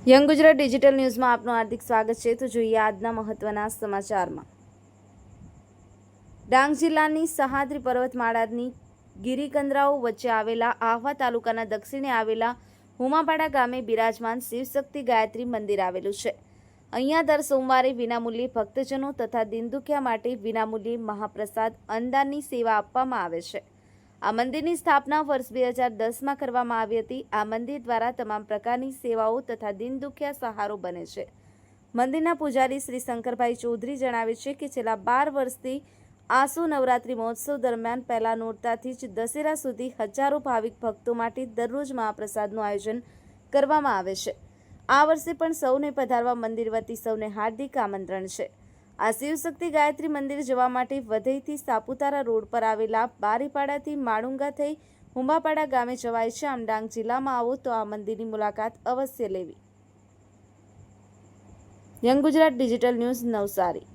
Young Gujarat digital ન્યૂઝમાં આપનું હાર્દિક સ્વાગત છે. તો જોઈએ આજના મહત્વના સમાચારમાં. ડાંગ જિલ્લાની સહ્યાદ્રી પર્વતમાળાની ગિરિકંદરાઓ વચ્ચે આવેલા આહવા તાલુકાના દક્ષિણે આવેલા હુમાપાડા ગામે બિરાજમાન શિવશક્તિ ગાયત્રી મંદિર આવેલું છે. અહીંયા દર સોમવારે વિનામૂલ્યે ભક્તજનો તથા દિનદુખિયા માટે વિનામૂલ્યે મહાપ્રસાદ અન્નદાનની સેવા આપવામાં આવે છે. આ મંદિરની સ્થાપના વર્ષ 2010માં કરવામાં આવી હતી. આ મંદિર દ્વારા તમામ પ્રકારની સેવાઓ તથા દિનદુખિયા સહારો બને છે. મંદિરના પૂજારી શ્રી શંકરભાઈ ચૌધરી જણાવે છે કે છેલ્લા 12 વર્ષથી આસો નવરાત્રિ મહોત્સવ દરમિયાન પહેલા નોરતાથી જ દશેરા સુધી હજારો ભાવિક ભક્તો માટે દરરોજ મહાપ્રસાદનું આયોજન કરવામાં આવે છે. આ વર્ષે પણ સૌને પધારવા મંદિર વતી સૌને હાર્દિક આમંત્રણ છે. આ શિવશક્તિ ગાયત્રી મંદિર જવા માટે વધઈથી સાપુતારા રોડ પર આવેલા બારીપાડાથી માળુંગા થઈ હુંબાપાડા ગામે જવાય છે. આમ ડાંગ જિલ્લામાં આવો તો આ મંદિરની મુલાકાત અવશ્ય લેવી. Young Gujarat digital news Navsari.